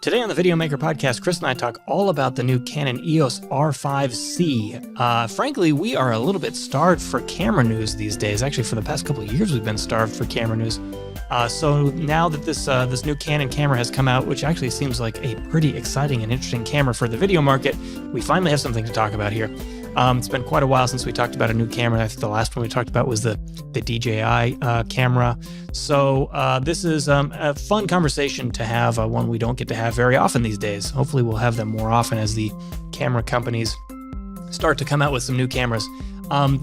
Today on the Videomaker Podcast, Chris and I talk all about the new Canon EOS R5 C. Frankly, we are a little bit starved for camera news these days. Actually, for the past couple of years, we've been starved for camera news. So now that this new Canon camera has come out, which actually seems like a pretty exciting and interesting camera for the video market, we finally have something to talk about here. It's been quite a while since we talked about a new camera. I think the last one we talked about was the DJI camera. So this is a fun conversation to have, one we don't get to have very often these days. Hopefully we'll have them more often as the camera companies start to come out with some new cameras.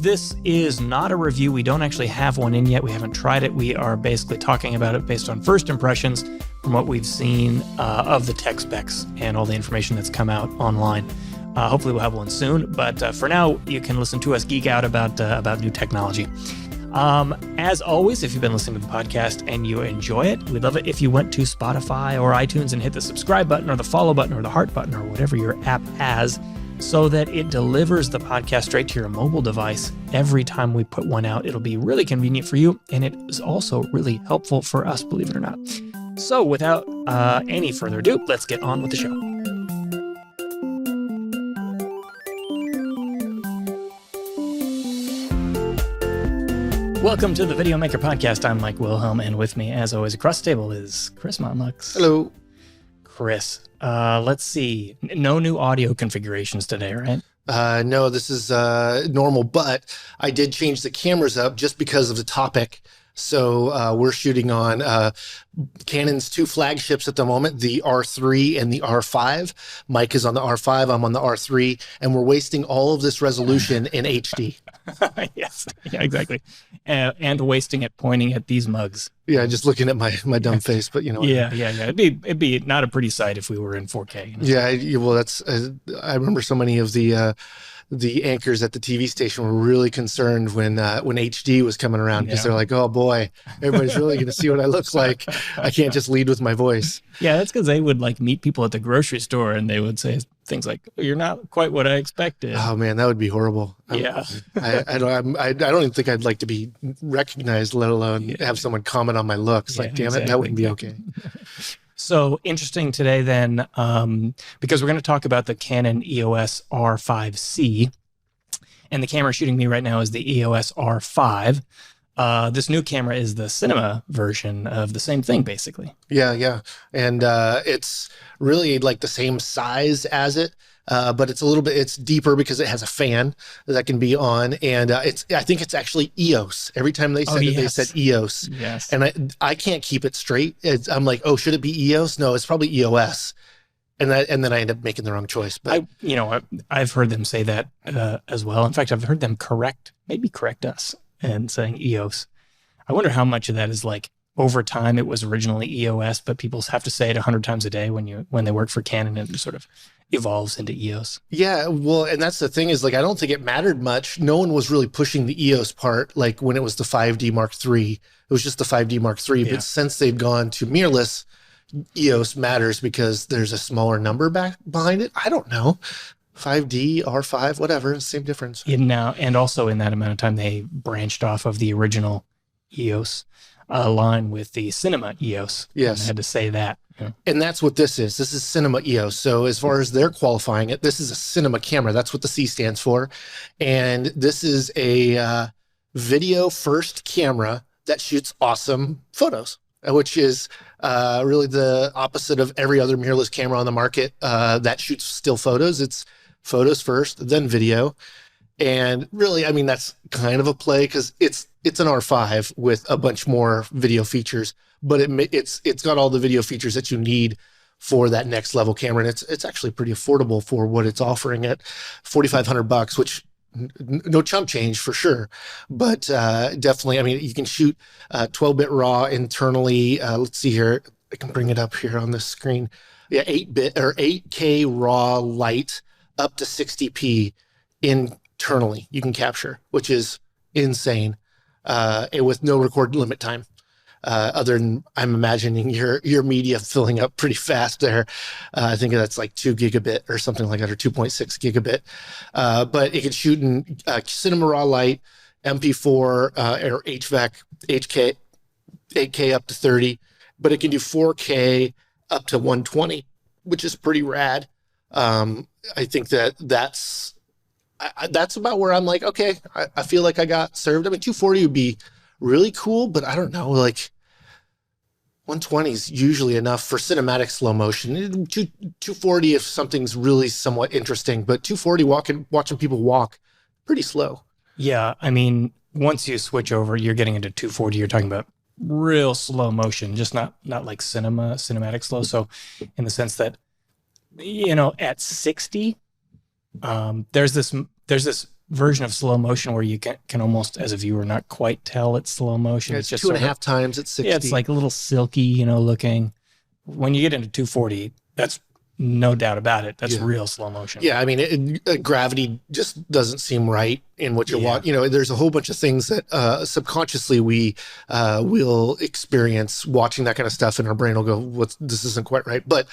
This is not a review. We don't actually have one in yet. We haven't tried it. We are basically talking about it based on first impressions from what we've seen of the tech specs and all the information that's come out online. Hopefully we'll have one soon, but for now, you can listen to us geek out about new technology. As always, if you've been listening to the podcast and you enjoy it, we'd love it if you went to Spotify or iTunes and hit the subscribe button or the follow button or the heart button or whatever your app has, so that it delivers the podcast straight to your mobile device every time we put one out. It'll be really convenient for you, and it is also really helpful for us, believe it or not. So without any further ado, let's get on with the show. Welcome to the Videomaker Podcast. I'm Mike Wilhelm, and with me, as always, across the table is Chris Monlux. Hello. Chris, let's see. No new audio configurations today, right? No, this is normal, but I did change the cameras up just because of the topic. So we're shooting on Canon's two flagships at the moment, the R3 and the R5. Mike is on the R5, I'm on the R3, and we're wasting all of this resolution in HD. Yes, yeah, exactly. And wasting it pointing at these mugs. Yeah, just looking at my dumb face, but you know. Yeah. It'd be not a pretty sight if we were in 4K. You know? Yeah, well, that's. I remember so many of the anchors at the TV station were really concerned when HD was coming around, because they're like, oh boy, everybody's really going to see what I look like. I can't just lead with my voice. Yeah, that's because they would like meet people at the grocery store and they would say things like, you're not quite what I expected. Oh man, that would be horrible. Yeah. I don't even think I'd like to be recognized, let alone have someone comment on my looks. Like, damn it, that wouldn't be okay. So interesting today then, because we're going to talk about the Canon EOS R5 C, and the camera shooting me right now is the EOS R5. This new camera is the cinema version of the same thing, basically. Yeah. And it's really like the same size as it, but it's deeper because it has a fan that can be on. And I think it's actually EOS. Every time they said they said EOS. Yes. And I can't keep it straight. I'm like, oh, should it be EOS? No, it's probably EOS. And then I end up making the wrong choice. But I've heard them say that as well. In fact, I've heard them correct us and saying EOS. I wonder how much of that is like over time it was originally EOS, but people have to say it 100 times a day when they work for Canon, and it sort of evolves into EOS. Yeah, well, and that's the thing is, like, I don't think it mattered much. No one was really pushing the EOS part, like when it was the 5D Mark III. It was just the 5D Mark III. Yeah. But since they've gone to mirrorless, EOS matters because there's a smaller number behind it. I don't know. 5D, R5, whatever, same difference. And also in that amount of time, they branched off of the original EOS line with the Cinema EOS. Yes. I had to say that. Yeah. And that's what this is. This is Cinema EOS. So as far as they're qualifying it, this is a cinema camera. That's what the C stands for. And this is a video first camera that shoots awesome photos, which is really the opposite of every other mirrorless camera on the market that shoots still photos. It's photos first, then video. And really, I mean, that's kind of a play because it's an R5 with a bunch more video features, but it's got all the video features that you need for that next level camera. And it's actually pretty affordable for what it's offering at $4,500, which no chump change for sure. But definitely, I mean, you can shoot 12-bit RAW internally. Let's see here. I can bring it up here on the screen. Yeah, 8-bit or 8K RAW light up to 60p internally you can capture, which is insane, and with no record limit time. Other than I'm imagining your media filling up pretty fast there. I think that's like 2 gigabit or something like that, or 2.6 gigabit. But it can shoot in cinema raw light, MP4 or HVAC, 8K up to 30, but it can do 4K up to 120. which is pretty rad. I think that's about where I'm like, okay, I feel like I got served. I mean, 240 would be really cool, but I don't know, like 120 is usually enough for cinematic slow motion. 240 if something's really somewhat interesting, but 240 watching people walk, pretty slow. Yeah, I mean, once you switch over, you're getting into 240. You're talking about real slow motion, just not like cinematic slow. So, in the sense that, at 60, there's this version of slow motion where you can almost, as a viewer, not quite tell it's slow motion. Yeah, it's just 2.5 times at 60. Yeah, it's like a little silky, looking. When you get into 240, that's no doubt about it. That's real slow motion. Yeah, I mean, gravity just doesn't seem right in what you're watching. There's a whole bunch of things that subconsciously we will experience watching that kind of stuff, and our brain will go, this isn't quite right. But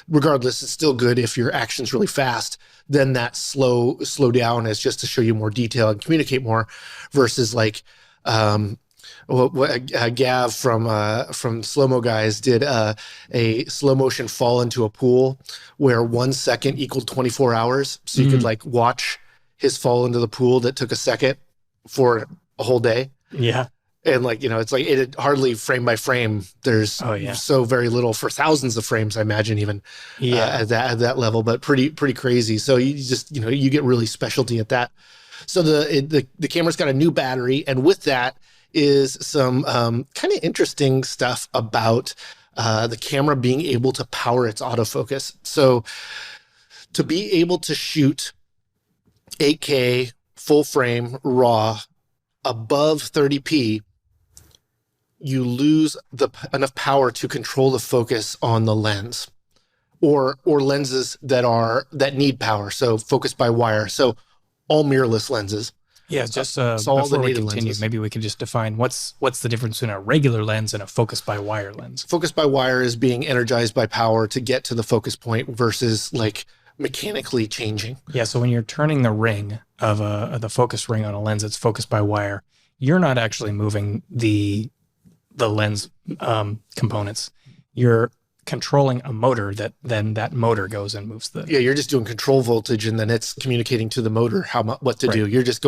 regardless, it's still good if your action's really fast. Then that slow down is just to show you more detail and communicate more, versus like Gav from Slow Mo Guys did a slow motion fall into a pool where 1 second equaled 24 hours. So you could like watch his fall into the pool that took a second for a whole day. Yeah. And like, it's like it hardly frame by frame. There's so very little for thousands of frames, I imagine, even at that level, but pretty crazy. So you just, you get really specialty at that. So the camera's got a new battery, and with that is some kind of interesting stuff about the camera being able to power its autofocus. So to be able to shoot 8K full frame RAW above 30p, you lose enough power to control the focus on the lens, or lenses that need power. So focus by wire. So all mirrorless lenses. Yeah, just so all the before we native continue, lenses. maybe we could just define what's the difference between a regular lens and a focus by wire lens. Focus by wire is being energized by power to get to the focus point versus like mechanically changing. Yeah, so when you're turning the ring of the focus ring on a lens that's focused by wire, you're not actually moving the lens components. You're controlling a motor that motor goes and moves the. Yeah, you're just doing control voltage, and then it's communicating to the motor what to do. You're just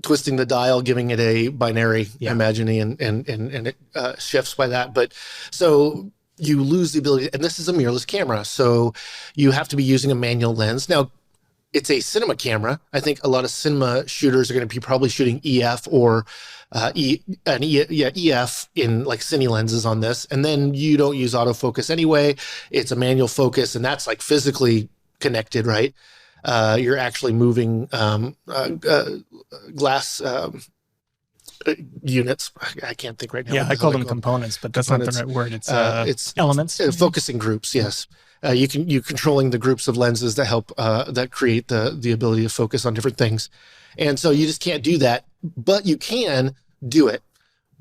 twisting the dial, giving it a binary, imagining, and it shifts by that. But so you lose the ability, and this is a mirrorless camera, so you have to be using a manual lens. Now, it's a cinema camera. I think a lot of cinema shooters are going to be probably shooting EF or EF in like cine lenses on this. And then you don't use autofocus anyway. It's a manual focus, and that's like physically connected, right? You're actually moving glass units. I can't think right now. Yeah, I call them components, but that's not the right word. It's elements. Focusing groups, yes. You controlling the groups of lenses that help that create the ability to focus on different things. And so you just can't do that, but you can do it,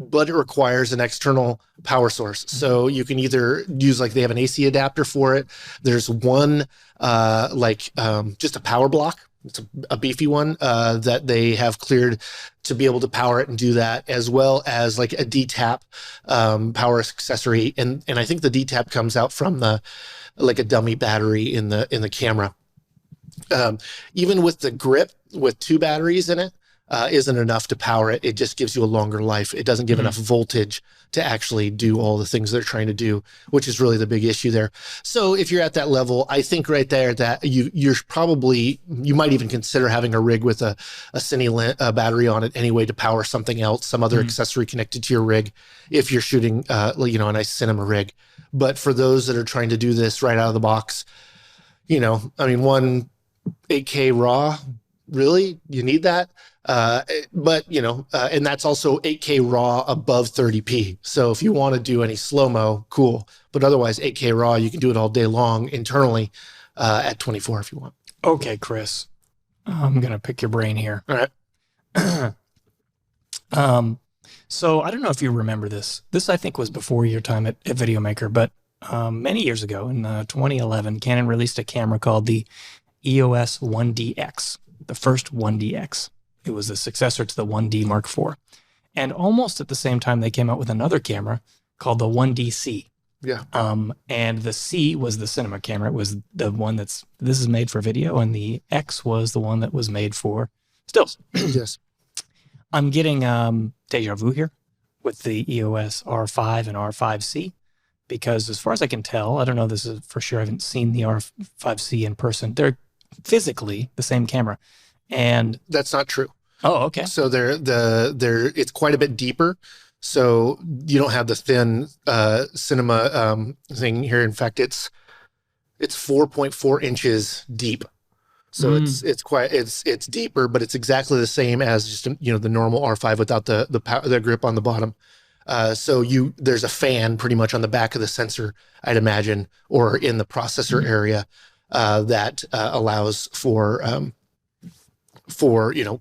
but it requires an external power source. So you can either use, like, they have an AC adapter for it. There's one just a power block. It's a beefy one that they have cleared to be able to power it and do that, as well as like a D-tap power accessory. And I think the D-tap comes out from like a dummy battery in the camera. Even with the grip with 2 batteries in it, isn't enough to power it. It just gives you a longer life. It doesn't give enough voltage to actually do all the things they're trying to do, which is really the big issue there. So if you're at that level, I think right there that you might even consider having a rig with a cine battery on it anyway to power something else, some other accessory connected to your rig, if you're shooting a nice cinema rig. But for those that are trying to do this right out of the box, one 8K RAW, really? You need that? And that's also 8K RAW above 30p. So if you want to do any slow-mo, cool. But otherwise, 8K RAW, you can do it all day long internally at 24 if you want. Okay, Chris. I'm going to pick your brain here. All right. So I don't know if you remember this. This, I think, was before your time at Videomaker, but many years ago in 2011, Canon released a camera called the EOS 1DX, the first 1DX. It was the successor to the 1D Mark IV. And almost at the same time, they came out with another camera called the 1DC. Yeah. And the C was the cinema camera. It was the one this is made for video, and the X was the one that was made for stills. Yes. I'm getting deja vu here with the EOS R5 and R5 C, because as far as I can tell, I don't know this is for sure, I haven't seen the R5 C in person. They're physically the same camera. And that's not true. Oh, okay. So it's quite a bit deeper. So you don't have the thin cinema thing here. In fact, it's 4.4 inches deep. So it's deeper, but it's exactly the same as just the normal R5 without the grip on the bottom. So there's a fan pretty much on the back of the sensor, I'd imagine, or in the processor area that allows for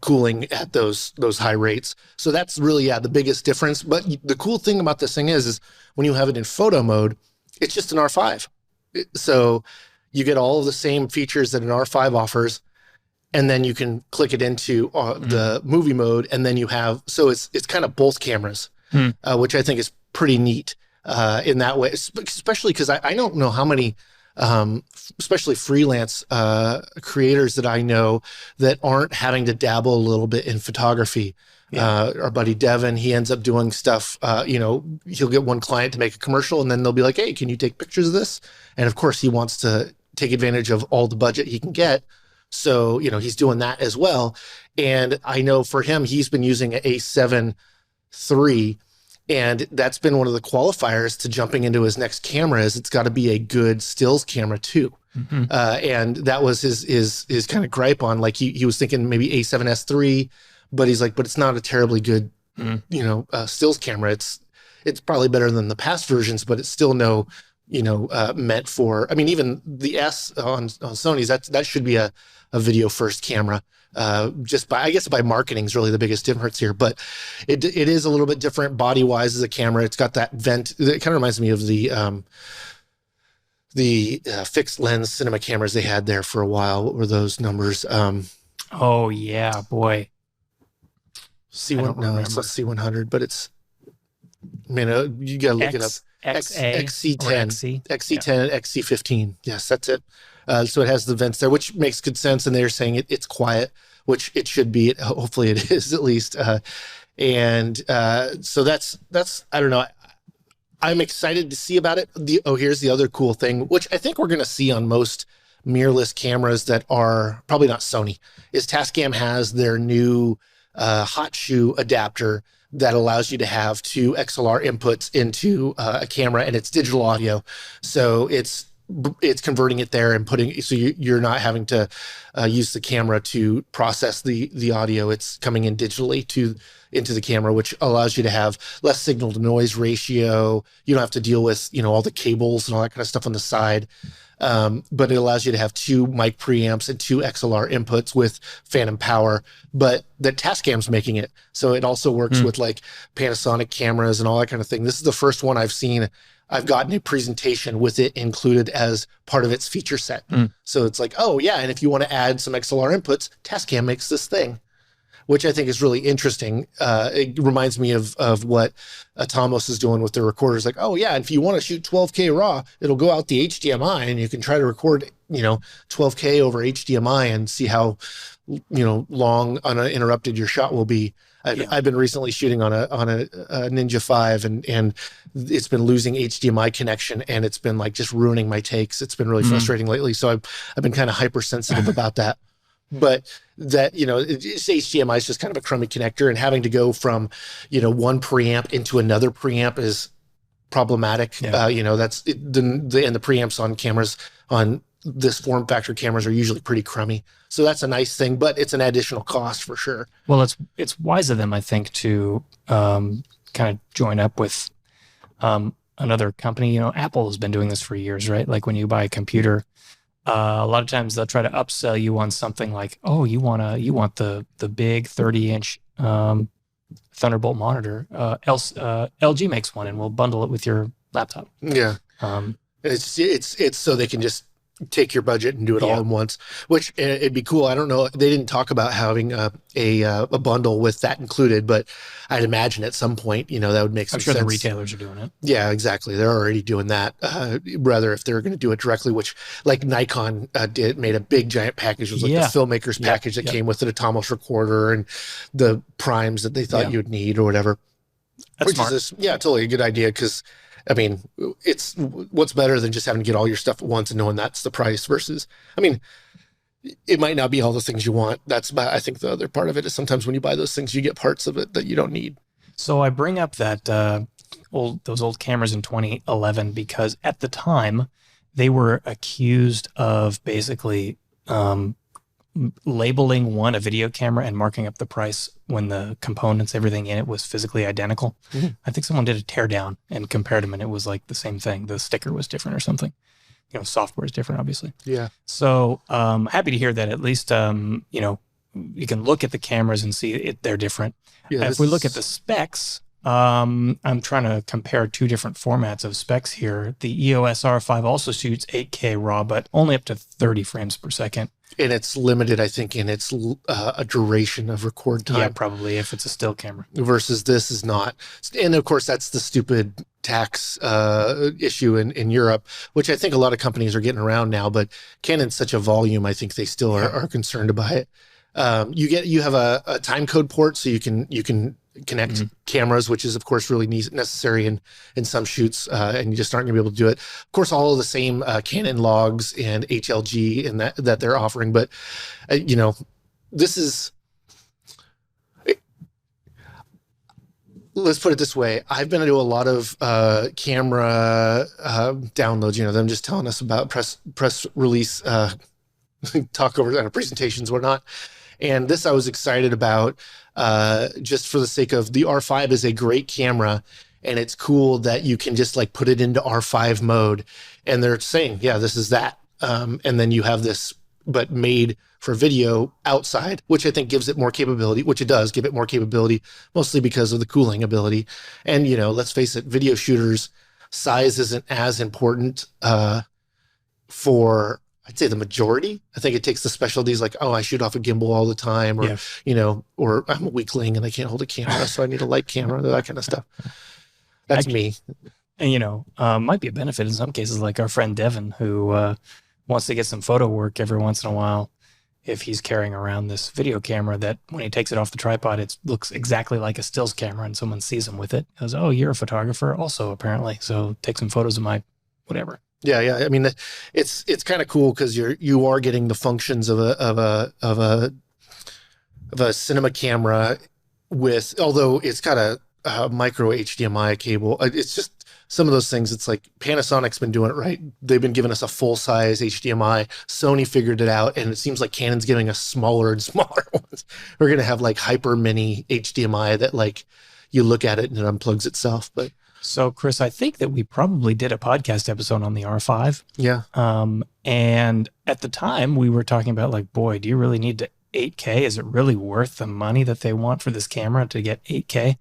cooling at those high rates. So that's really the biggest difference. But the cool thing about this thing is when you have it in photo mode, it's just an R5. So you get all of the same features that an R5 offers, and then you can click it into the movie mode, and then you have, so it's kind of both cameras, which I think is pretty neat in that way, especially because I don't know how many especially freelance creators that I know that aren't having to dabble a little bit in photography. Our buddy Devin, he ends up doing stuff, he'll get one client to make a commercial, and then they'll be like, hey, can you take pictures of this? And of course he wants to take advantage of all the budget he can get. So, he's doing that as well. And I know for him, he's been using an A7 III, and that's been one of the qualifiers to jumping into his next camera is it's got to be a good stills camera too. And that was his kind of gripe on, like, he was thinking maybe A7S III, but he's like, but it's not a terribly good, stills camera. It's probably better than the past versions, but it's still no, meant for, I mean, even the S on Sony's, that should be a video first camera. Just by, I guess by marketing is really the biggest difference here, but it is a little bit different body wise as a camera. It's got that vent. It kind of reminds me of the fixed lens cinema cameras they had there for a while. What were those numbers? Oh yeah, boy. C1, no, it's not C100, but it's, you gotta look it up. XC10, XC10, XC15. Yes, that's it. So it has the vents there, which makes good sense. And they're saying it's quiet, which it should be. Hopefully it is at least. So that's, I don't know. I'm excited to see about it. Here's the other cool thing, which I think we're going to see on most mirrorless cameras that are probably not Sony, is Tascam has their new hot shoe adapter that allows you to have 2 XLR inputs into a camera, and it's digital audio. So it's converting it there and so you're not having to use the camera to process the audio. It's coming in digitally into the camera, which allows you to have less signal to noise ratio. You don't have to deal with, all the cables and all that kind of stuff on the side. But it allows you to have 2 mic preamps and 2 XLR inputs with phantom power, but the Tascam's making it. So it also works with like Panasonic cameras and all that kind of thing. This is the first one I've gotten a presentation with it included as part of its feature set. So it's like, oh yeah. And if you want to add some XLR inputs, Tascam makes this thing, which I think is really interesting. It reminds me of what Atomos is doing with their recorders. Like, oh yeah, and if you want to shoot 12K RAW, it'll go out the HDMI, and you can try to record, 12K over HDMI and see how, long uninterrupted your shot will be. I've been recently shooting on a Ninja 5, and it's been losing HDMI connection, and it's been like just ruining my takes. It's been really frustrating lately. So I've been kind of hypersensitive about that. But that, HDMI is just kind of a crummy connector, and having to go from, one preamp into another preamp is problematic. That's and the preamps on cameras, on this form factor cameras, are usually pretty crummy. So that's a nice thing, but it's an additional cost for sure. Well, it's wise of them, I think, to kind of join up with another company. Apple has been doing this for years, right? Like when you buy a computer, a lot of times they'll try to upsell you on something like, oh, you want the big 30-inch Thunderbolt monitor. LG makes one, and we'll bundle it with your laptop. Yeah. It's so they can just take your budget and do it all in once, which it'd be cool. I don't know. They didn't talk about having a bundle with that included, but I'd imagine at some point, that would make some sense. I'm sure the retailers are doing it. Yeah, exactly. They're already doing that. Rather, if they're going to do it directly, which like Nikon made a big giant package. It was like the filmmaker's package that came with an Atomos recorder and the primes that they thought you would need or whatever. That's smart. Totally a good idea. Because I mean, it's what's better than just having to get all your stuff at once and knowing that's the price versus, I mean, it might not be all the things you want. I think the other part of it is sometimes when you buy those things, you get parts of it that you don't need. So I bring up that those old cameras in 2011 because at the time they were accused of basically labeling one a video camera and marking up the price when the components, everything in it was physically identical. Mm-hmm. I think someone did a teardown and compared them and it was like the same thing. The sticker was different or something. Software is different, obviously. Yeah. So happy to hear that at least, you can look at the cameras and see they're different. Yeah, if we look at the specs, I'm trying to compare two different formats of specs here. The EOS R5 also shoots 8K RAW, but only up to 30 frames per second. And it's limited, I think, in its a duration of record time. Yeah, probably if it's a still camera. Versus this is not. And of course, that's the stupid tax issue in Europe, which I think a lot of companies are getting around now. But Canon's such a volume, I think they still are concerned about it. You have a time code port, so you can connect cameras, which is of course really necessary in some shoots, and you just aren't gonna be able to do it. Of course, all of the same Canon logs and HLG and that they're offering, but this is. Let's put it this way. I've been to a lot of camera downloads, them just telling us about press release talk over presentations, whatnot. And this I was excited about just for the sake of the R5 is a great camera. And it's cool that you can just like put it into R5 mode. And they're saying, yeah, this is that. And then you have this, but made for video outside, which I think gives it more capability, which it does give it more capability, mostly because of the cooling ability. And, let's face it, video shooters, size isn't as important for, I'd say, the majority. I think it takes the specialties like, I shoot off a gimbal all the time, or, or I'm a weakling and I can't hold a camera, so I need a light camera, that kind of stuff. That's me. And, might be a benefit in some cases, like our friend Devin, who wants to get some photo work every once in a while. If he's carrying around this video camera that when he takes it off the tripod, it looks exactly like a stills camera and someone sees him with it. He goes, oh, you're a photographer also, apparently. So take some photos of my whatever. Yeah. I mean, it's kind of cool because you are getting the functions of a cinema camera although it's got a micro HDMI cable. It's just some of those things. It's like Panasonic's been doing it right. They've been giving us a full size HDMI. Sony figured it out, and it seems like Canon's giving us smaller and smaller ones. We're gonna have like hyper mini HDMI that like you look at it and it unplugs itself. But so, Chris, I think that we probably did a podcast episode on the R5. Yeah. And at the time we were talking about like, boy, do you really need to 8K? Is it really worth the money that they want for this camera to get 8K?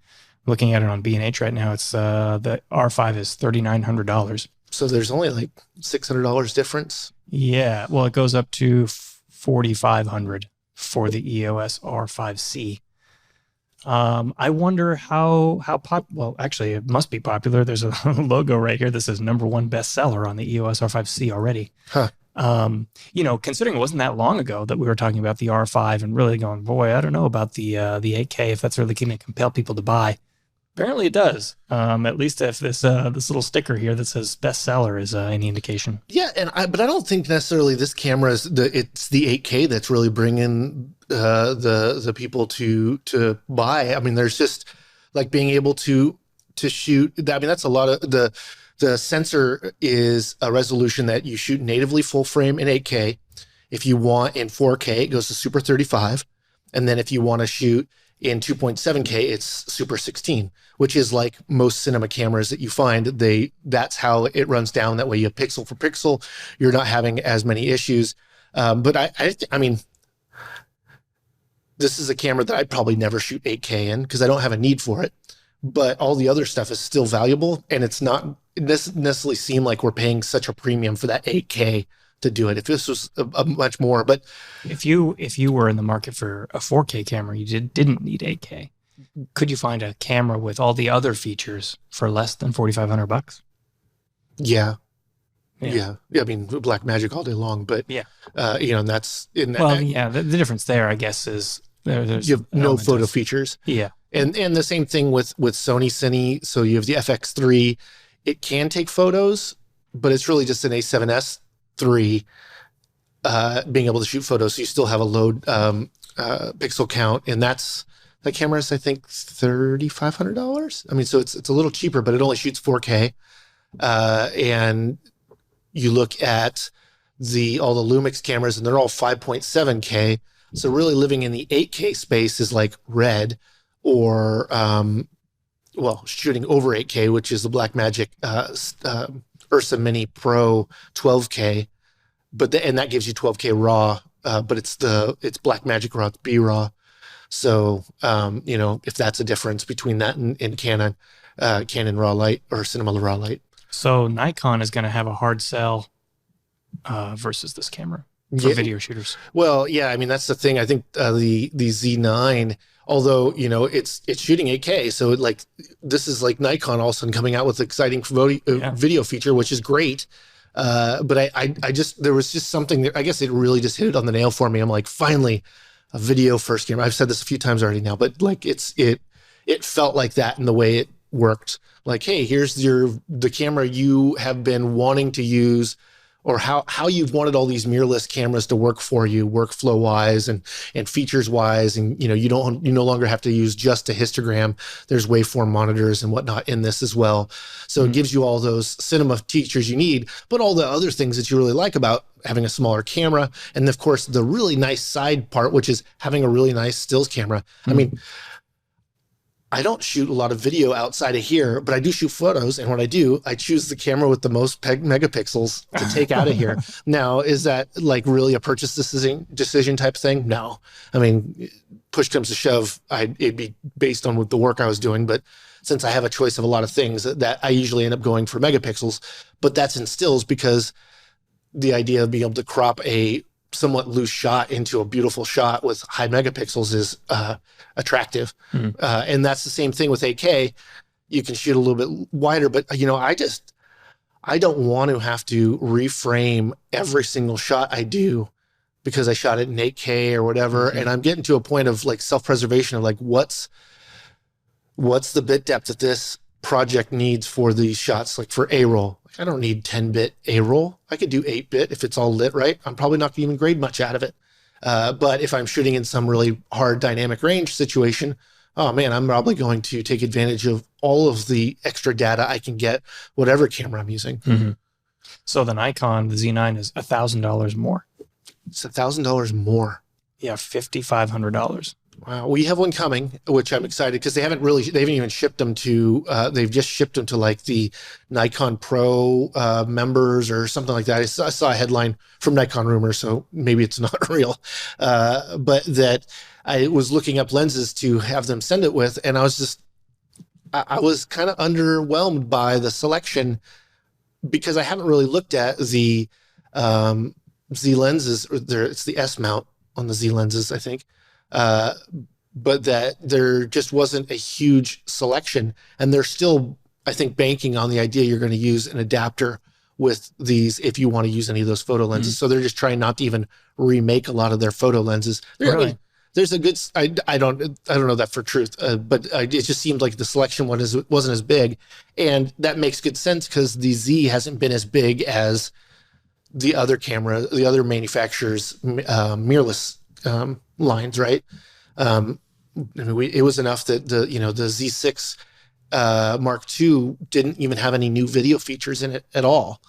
Looking at it on B&H right now, it's the R5 is $3,900. So there's only like $600 difference. Yeah, well, it goes up to $4,500 for the EOS R5 C. I wonder how well, actually, it must be popular. There's a logo right here that says #1 bestseller on the EOS R5 C already. Huh. Considering it wasn't that long ago that we were talking about the R5 and really going, boy, I don't know about the 8K, if that's really going to compel people to buy. Apparently it does. At least if this little sticker here that says bestseller is any indication. Yeah, but I don't think necessarily this camera is it's the 8K that's really bringing the people to buy. I mean, there's just like being able to shoot. I mean, that's a lot of the sensor is a resolution that you shoot natively full frame in 8K. If you want in 4K, it goes to Super 35, and then if you want to shoot in 2.7K, it's Super 16, which is like most cinema cameras that you find. That's how it runs down. That way you have pixel for pixel. You're not having as many issues. But I mean, this is a camera that I'd probably never shoot 8K in because I don't have a need for it. But all the other stuff is still valuable, and it doesn't necessarily seem like we're paying such a premium for that 8K to do it. If this was a much more, but if you were in the market for a 4K camera, you didn't need 8K. Could you find a camera with all the other features for less than $4,500? Yeah. I mean, Black Magic all day long, but yeah, and that's the difference there, I guess, is there's you have no photo features. Yeah, and the same thing with Sony Cine. So you have the FX3. It can take photos, but it's really just an A7S III being able to shoot photos. So you still have a low pixel count, and that camera is, I think, $3,500. I mean, so it's a little cheaper, but it only shoots 4K. And you look at all the Lumix cameras, and they're all 5.7K. So really living in the 8K space is like Red, or shooting over 8K, which is the Blackmagic Ursa Mini Pro 12K. And that gives you 12K RAW, but it's Blackmagic RAW, it's B RAW. So if that's a difference between that and Canon RAW Light or Cinema RAW Light. So Nikon is going to have a hard sell versus this camera for video shooters. Well, yeah, I mean, that's the thing. I think the Z9, although, it's shooting 8K. So this is like Nikon all of a sudden coming out with exciting video feature, which is great. But I just, there was just something there. I guess it really just hit it on the nail for me. I'm like, finally a video first camera. I've said this a few times already now, but like it felt like that in the way it worked. Like, hey, here's the camera you have been wanting to use, or how you've wanted all these mirrorless cameras to work for you, workflow wise and features wise. And, you no longer have to use just a histogram. There's waveform monitors and whatnot in this as well. So it gives you all those cinema features you need, but all the other things that you really like about having a smaller camera. And of course, the really nice side part, which is having a really nice stills camera. I mean, I don't shoot a lot of video outside of here, but I do shoot photos. And when I do, I choose the camera with the most megapixels to take out of here. Now, is that like really a purchase decision type thing? No. I mean, push comes to shove, it'd be based on what the work I was doing. But since I have a choice of a lot of things, that I usually end up going for megapixels. But that's in stills, because the idea of being able to crop a somewhat loose shot into a beautiful shot with high megapixels is attractive. And that's the same thing with 8K. You can shoot a little bit wider, but I don't want to have to reframe every single shot I do because I shot it in 8K or whatever. And I'm getting to a point of like self-preservation of like, what's the bit depth that this project needs for these shots, like for A-roll. I don't need 10-bit A-roll. I could do 8-bit if it's all lit right. I'm probably not going to even grade much out of it. But if I'm shooting in some really hard dynamic range situation, oh man, I'm probably going to take advantage of all of the extra data I can get, whatever camera I'm using. So the Nikon, the Z9 is $1,000 more. It's $1,000 more. Yeah, $5,500. Wow. We have one coming, which I'm excited because they haven't even shipped them to, they've just shipped them to like the Nikon Pro members or something like that. I saw a headline from Nikon Rumors, so maybe it's not real. But that I was looking up lenses to have them send it with, and I was kind of underwhelmed by the selection because I haven't really looked at the Z lenses. It's the S mount on the Z lenses, I think. But that there just wasn't a huge selection, and they're still, I think, banking on the idea you're going to use an adapter with these if you want to use any of those photo lenses. So they're just trying not to even remake a lot of their photo lenses. Really? I mean, there's a good, I don't know that for truth, but it just seemed like the selection wasn't as big, and that makes good sense because the Z hasn't been as big as the other manufacturers' mirrorless lines, right? It was enough that the Z6 Mark II didn't even have any new video features in it at all.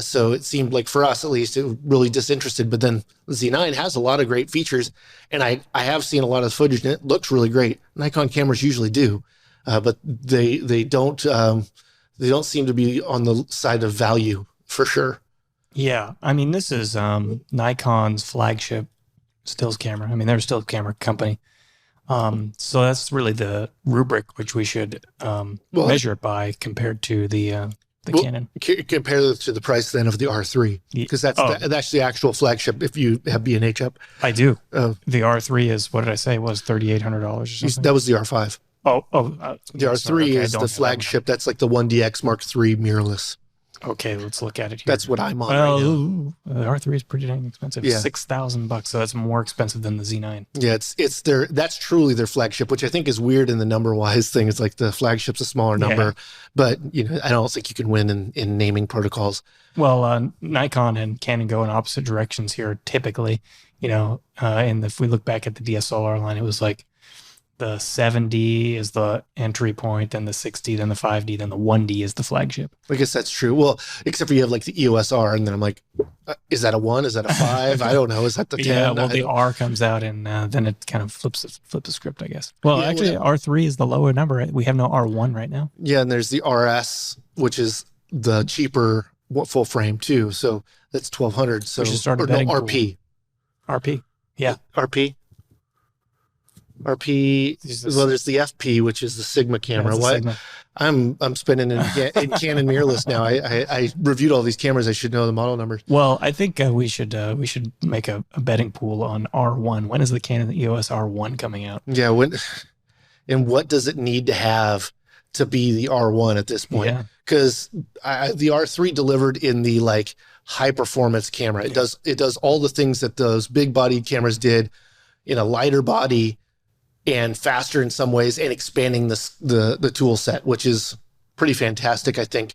So it seemed like, for us at least, it was really disinterested. But then the Z9 has a lot of great features, and I have seen a lot of footage, and it looks really great. Nikon cameras usually do, but they don't seem to be on the side of value for sure. Yeah, I mean, this is Nikon's flagship stills camera. I mean, they're a still camera company. So that's really the rubric which we should measure it by compared to the the Canon. Compare this to the price then of the R3, because that's the actual flagship. If you have B&H up, I do. The R3 is, what did I say, was $3,800 or something? That was the R5. The R3 is the flagship. That's like the 1DX Mark III mirrorless. Okay, let's look at it here. That's what I'm on right now. The R3 is pretty dang expensive. Yeah. $6,000, so that's more expensive than the Z9. Yeah, that's truly their flagship, which I think is weird in the number-wise thing. It's like the flagship's a smaller number, but I don't think you can win in naming protocols. Well, Nikon and Canon go in opposite directions here typically. And if we look back at the DSLR line, it was like the 7D is the entry point, then the 6D, then the 5D, then the 1D is the flagship. I guess that's true. Well, except for you have like the EOS R, and then I'm like, is that a 1? Is that a 5? I don't know. Is that the 10? Yeah, well, the R comes out, and then it kind of flips the script, I guess. Well, actually, R3 is the lower number. Right? We have no R1 right now. Yeah, and there's the RS, which is the cheaper full frame too. So that's $1,200. So we should start a betting pool. RP. RP. Yeah. RP. Well, there's the FP, which is the Sigma camera. Sigma. I'm spinning in Canon mirrorless now. I reviewed all these cameras. I should know the model numbers. Well, I think we should make a betting pool on R1. When is the Canon EOS R1 coming out? Yeah. And what does it need to have to be the R1 at this point? Because the R3 delivered in the like high performance camera. It does all the things that those big bodied cameras did in a lighter body, and faster in some ways, and expanding the tool set, which is pretty fantastic. I think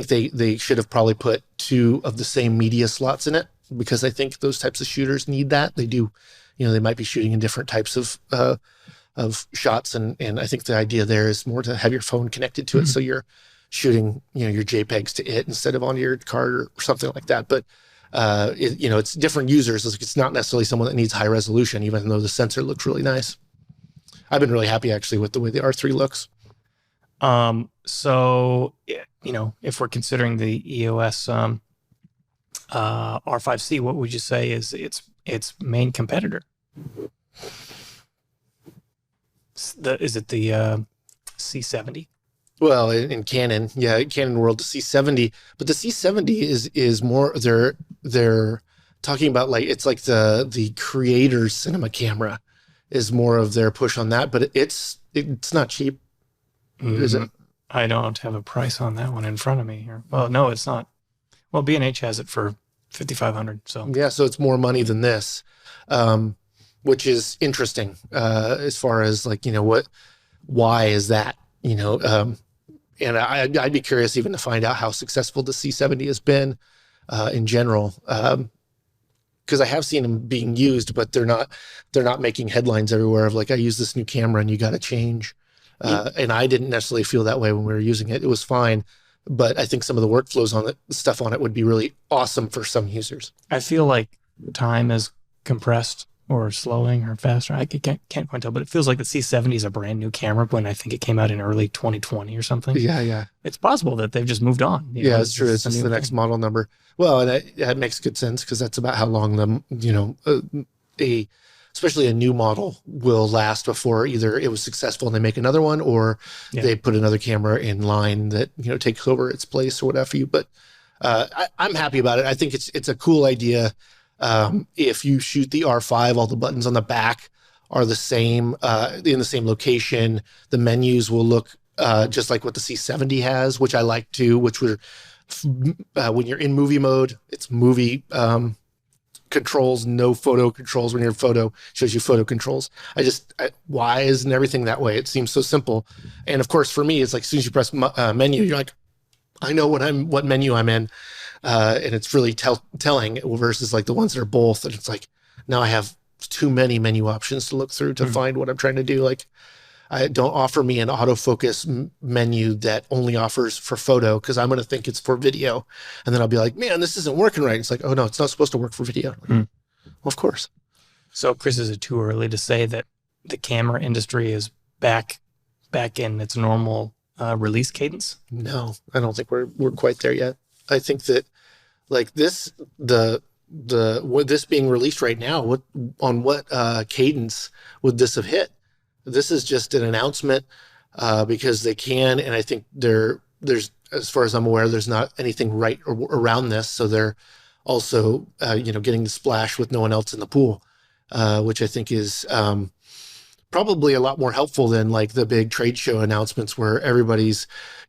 they should have probably put 2 of the same media slots in it, because I think those types of shooters need that. They do, they might be shooting in different types of shots, and I think the idea there is more to have your phone connected to it, so you're shooting your JPEGs to it instead of onto your card or something like that. But it's different users. It's not necessarily someone that needs high resolution, even though the sensor looks really nice. I've been really happy actually with the way the R3 looks. So, if we're considering the EOS R5 C, what would you say is its main competitor? Is it the C70? Well, in Canon, Canon world, the C70, but the C70 is more they're talking about, like, it's like the creator's cinema camera is more of their push on that, but it's not cheap. Is it? I don't have a price on that one in front of me here. Well, no, it's not. Well, B&H has it for $5,500. So yeah, so it's more money than this, which is interesting as far as like why is that? And I'd be curious even to find out how successful the C70 has been in general. Because I have seen them being used, but they're not making headlines everywhere of like, I use this new camera and you got to change. And I didn't necessarily feel that way when we were using it. It was fine, but I think some of the workflows on it, stuff on it, would be really awesome for some users. I feel like time is compressed or slowing or faster. I can't quite tell, but it feels like the C70 is a brand new camera when I think it came out in early 2020 or something. Yeah. It's possible that they've just moved on. It's true. It's just the next model number. Well, and that makes good sense, because that's about how long especially a new model will last before either it was successful and they make another one, or they put another camera in line that takes over its place or whatever. But I'm happy about it. I think it's a cool idea. If you shoot the R5, all the buttons on the back are the same, in the same location. The menus will look just like what the C70 has, which I like too, which were when you're in movie mode, it's movie controls, no photo controls. When you're in photo, shows you photo controls. Why isn't everything that way? It seems so simple. And of course, for me, it's like as soon as you press menu, you're like, I know what menu I'm in. And it's really telling, versus like the ones that are both. And it's like, now I have too many menu options to look through to find what I'm trying to do. Like, I don't offer me an autofocus menu that only offers for photo, because I'm going to think it's for video. And then I'll be like, man, this isn't working right. It's like, oh no, it's not supposed to work for video. Well, of course. So Chris, is it too early to say that the camera industry is back in its normal release cadence? No, I don't think we're quite there yet. I think that like this, what this being released right now, what cadence would this have hit? This is just an announcement because they can, and I think they're there's, as far as I'm aware, there's not anything right around this. So they're also, getting the splash with no one else in the pool, which I think is probably a lot more helpful than like the big trade show announcements where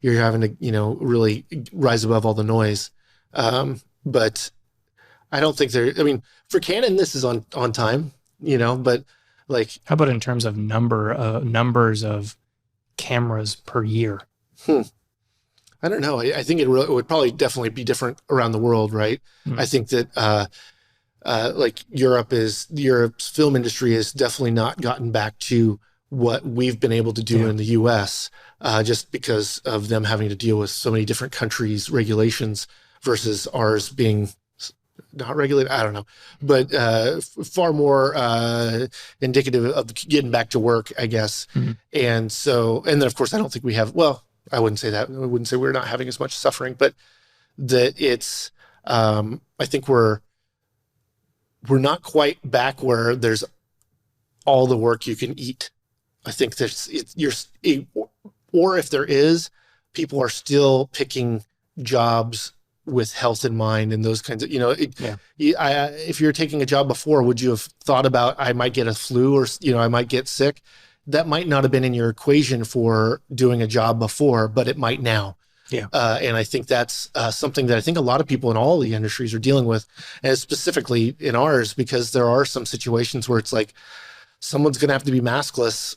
you're having to, really rise above all the noise. But I don't think for Canon, this is on time, but like. How about in terms of numbers of cameras per year? I don't know. I think it would probably definitely be different around the world, right? I think that like Europe's film industry has definitely not gotten back to what we've been able to do in the US, just because of them having to deal with so many different countries' regulations versus ours being not regulated. I don't know, but far more indicative of getting back to work, I guess. And then of course, I don't think we have, well, I wouldn't say that. I wouldn't say we're not having as much suffering, but that it's, I think we're not quite back where there's all the work you can eat. I think or if there is, people are still picking jobs with health in mind and those kinds of, if you're taking a job before, would you have thought about, I might get a flu or, I might get sick? That might not have been in your equation for doing a job before, but it might now. Yeah. And I think that's something that I think a lot of people in all the industries are dealing with, and specifically in ours, because there are some situations where it's like someone's going to have to be maskless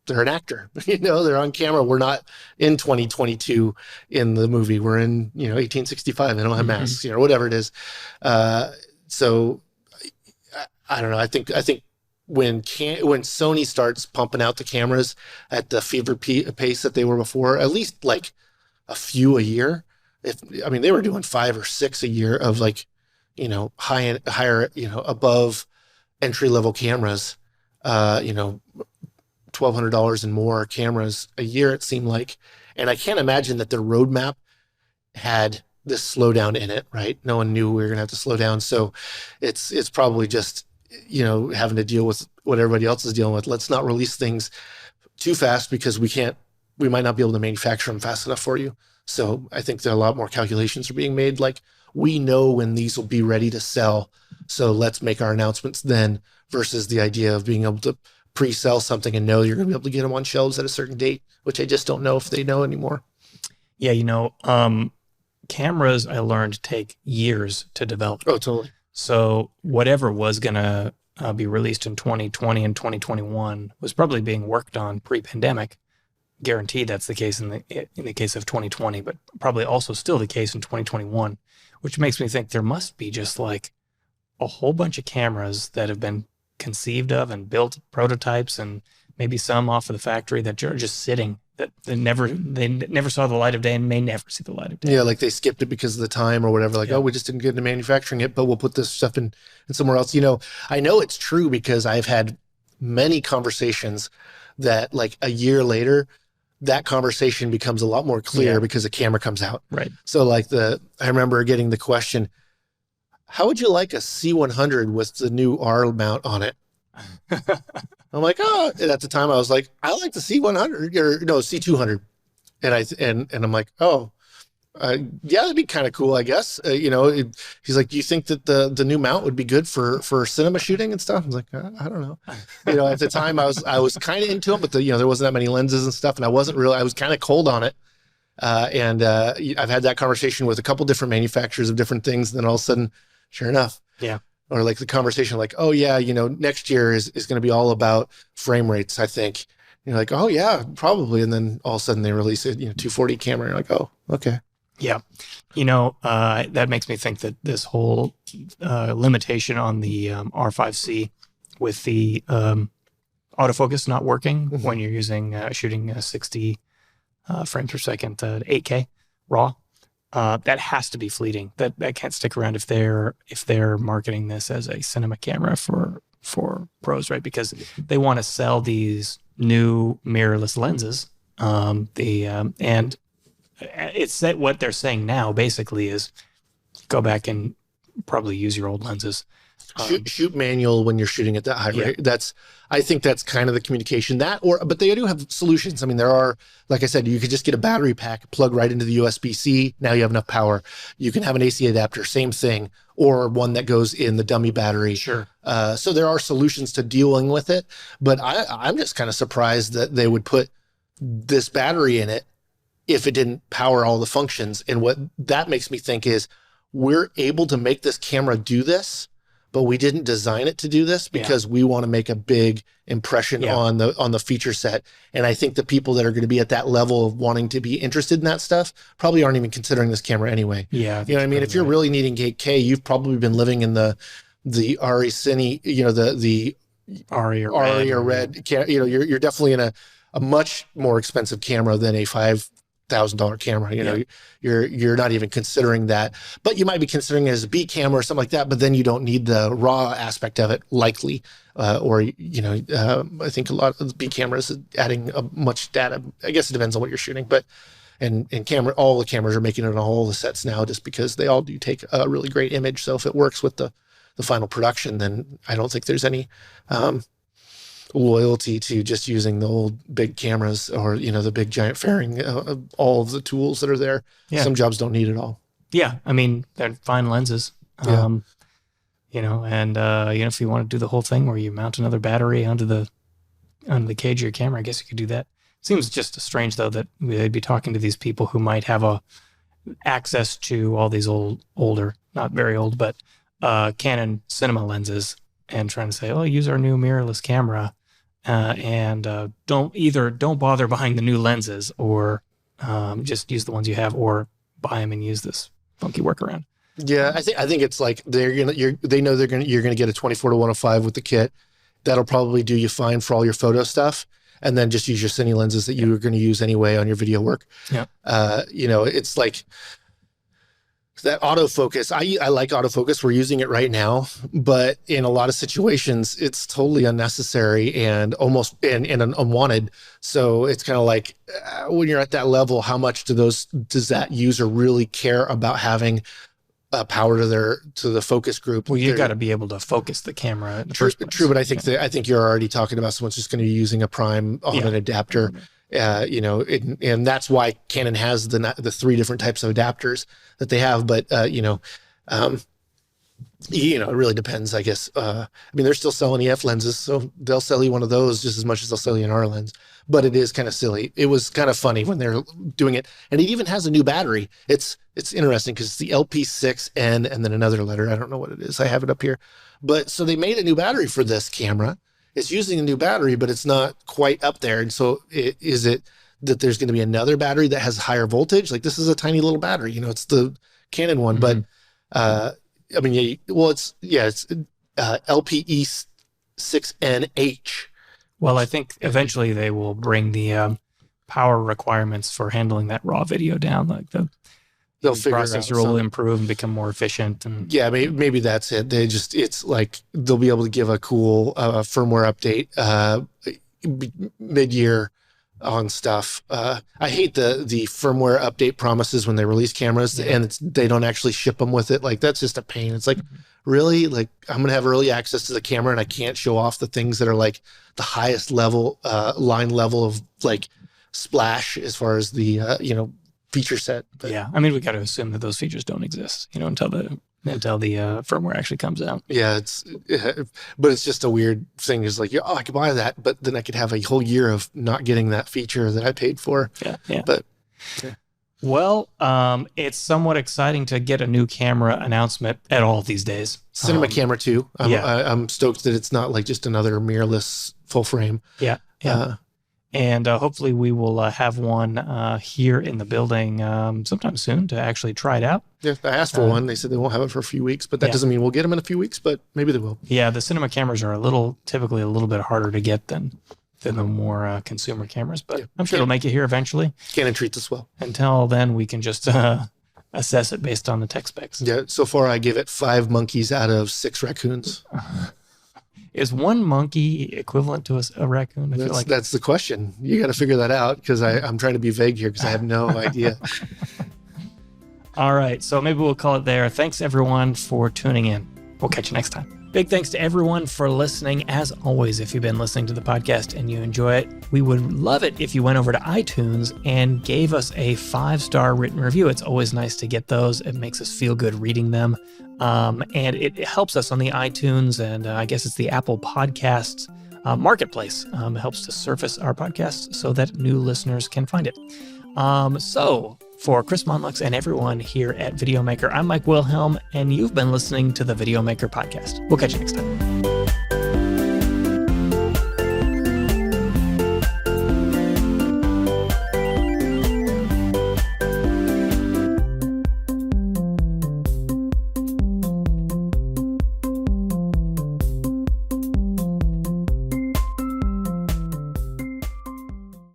they're an actor, they're on camera. We're not in 2022 in the movie. We're in, 1865. They don't have masks, whatever it is. So I don't know. I think when Sony starts pumping out the cameras at the fever pace that they were before, at least like a few a year. They were doing 5 or 6 a year of like, higher, above entry level cameras, $1,200 and more cameras a year, it seemed like. And I can't imagine that their roadmap had this slowdown in it, right? No one knew we were going to have to slow down. So it's probably just, having to deal with what everybody else is dealing with. Let's not release things too fast because we might not be able to manufacture them fast enough for you. So I think that a lot more calculations are being made. Like, we know when these will be ready to sell, so let's make our announcements then, versus the idea of being able to pre-sell something and know you're going to be able to get them on shelves at a certain date, which I just don't know if they know anymore. Yeah, cameras, I learned, take years to develop. Oh, totally. So whatever was going to be released in 2020 and 2021 was probably being worked on pre-pandemic. Guaranteed that's the case in the case of 2020, but probably also still the case in 2021, which makes me think there must be just like a whole bunch of cameras that have been conceived of and built, prototypes, and maybe some off of the factory that are just sitting, that they never saw the light of day and may never see the light of day. Yeah, like they skipped it because of the time or whatever. Like, we just didn't get into manufacturing it, but we'll put this stuff in somewhere else. I know it's true because I've had many conversations that like a year later, that conversation becomes a lot more clear because the camera comes out. Right. So like I remember getting the question, how would you like a C100 with the new R mount on it? I'm like, and at the time I was like, I like the C100 or no, C200. And I'm like, yeah, that'd be kind of cool, I guess. He's like, do you think that the new mount would be good for cinema shooting and stuff? I was like, I don't know. At the time I was kind of into it, but there wasn't that many lenses and stuff. And I was kind of cold on it. And I've had that conversation with a couple different manufacturers of different things. And then all of a sudden, sure enough. Yeah. Or like the conversation like, oh yeah, next year is going to be all about frame rates, I think. And you're like, oh yeah, probably. And then all of a sudden they release it, 240 camera. And you're like, oh, okay. Yeah. That makes me think that this whole limitation on the R5 C with the autofocus not working when you're shooting 60 frames per second, 8K raw, that has to be fleeting. That can't stick around if they're marketing this as a cinema camera for pros, right? Because they want to sell these new mirrorless lenses. And it's that what they're saying now basically is go back and probably use your old lenses. Shoot manual when you're shooting at that high rate. I think that's kind of the communication but they do have solutions. I mean, there are, like I said, you could just get a battery pack, plug right into the USB-C. Now you have enough power. You can have an AC adapter, same thing, or one that goes in the dummy battery. Sure. So there are solutions to dealing with it, but I'm just kind of surprised that they would put this battery in it if it didn't power all the functions. And what that makes me think is we're able to make this camera do this, but we didn't design it to do this because we want to make a big impression on the feature set. And I think the people that are going to be at that level of wanting to be interested in that stuff probably aren't even considering this camera anyway. Yeah. You know what I mean? If you're really needing 8K, you've probably been living in the RE Cine, the RE or red. You're definitely in a much more expensive camera than a $5,000 camera. You know, you're not even considering that, but you might be considering it as a B camera or something like that. But then you don't need the raw aspect of it, likely. I think a lot of the B cameras adding much data. I guess it depends on what you're shooting, but and all the cameras are making it on all the sets now, just because they all do take a really great image. So if it works with the final production, then I don't think there's any loyalty to just using the old big cameras or, the big giant fairing, all of the tools that are there. Yeah. Some jobs don't need it all. Yeah. I mean, they're fine lenses. And if you want to do the whole thing where you mount another battery onto the cage of your camera, I guess you could do that. Seems just strange though that they'd be talking to these people who might have access to all these older, not very old, but Canon cinema lenses, and trying to say, oh, use our new mirrorless camera, and don't bother buying the new lenses, or just use the ones you have, or buy them and use this funky workaround. Yeah, I think it's like they know you're gonna get a 24-105 with the kit. That'll probably do you fine for all your photo stuff, and then just use your cine lenses that you were going to use anyway on your video work. Yeah, it's like that autofocus. I like autofocus. We're using it right now, but in a lot of situations, it's totally unnecessary and almost and unwanted. So it's kind of like when you're at that level, how much does that user really care about having power to the focus group? Well, you got to be able to focus the camera in the first place. True, but I think you're already talking about someone's just going to be using a prime on an adapter. And that's why Canon has the three different types of adapters that they have. But it really depends, I guess. They're still selling EF lenses, so they'll sell you one of those just as much as they'll sell you an R lens. But it is kind of silly. It was kind of funny when they're doing it, and it even has a new battery. It's interesting because it's the LP6N and then another letter. I don't know what it is. I have it up here. But so they made a new battery for this camera. It's using a new battery, but it's not quite up there. And so is it that there's going to be another battery that has higher voltage? Like, this is a tiny little battery, it's the Canon one, but it's LPE6NH. Well, I think eventually they will bring the power requirements for handling that raw video down. Like the processor will improve and become more efficient. And maybe that's it. It's like they'll be able to give a cool firmware update mid-year on stuff. I hate the firmware update promises when they release cameras and they don't actually ship them with it. Like, that's just a pain. It's like, really? Like, I'm going to have early access to the camera and I can't show off the things that are like the highest level, line level of like splash as far as the, feature set. But, we got to assume that those features don't exist, until the firmware actually comes out. But it's just a weird thing. Is like, I could buy that, but then I could have a whole year of not getting that feature that I paid for. Well, it's somewhat exciting to get a new camera announcement at all these days. Cinema camera too. I'm stoked that it's not like just another mirrorless full frame. And hopefully we will have one here in the building sometime soon to actually try it out. Yeah, I asked for one. They said they won't have it for a few weeks, but that doesn't mean we'll get them in a few weeks, but maybe they will. Yeah, the cinema cameras are typically a little bit harder to get than the more consumer cameras, but I'm sure it'll make it here eventually. Canon treats us well. Until then, we can just assess it based on the tech specs. Yeah, so far I give it 5 monkeys out of 6 raccoons. Is one monkey equivalent to a raccoon? I feel like that's the question. You got to figure that out, because I'm trying to be vague here because I have no idea. All right, so maybe we'll call it there. Thanks, everyone, for tuning in. We'll catch you next time. Big thanks to everyone for listening. As always, if you've been listening to the podcast and you enjoy it, we would love it if you went over to iTunes and gave us a 5-star written review. It's always nice to get those. It makes us feel good reading them. And it helps us on the iTunes and I guess it's the Apple Podcasts marketplace. It helps to surface our podcast so that new listeners can find it. So for Chris Monlux and everyone here at Videomaker, I'm Mike Wilhelm, and you've been listening to the Videomaker Podcast. We'll catch you next time.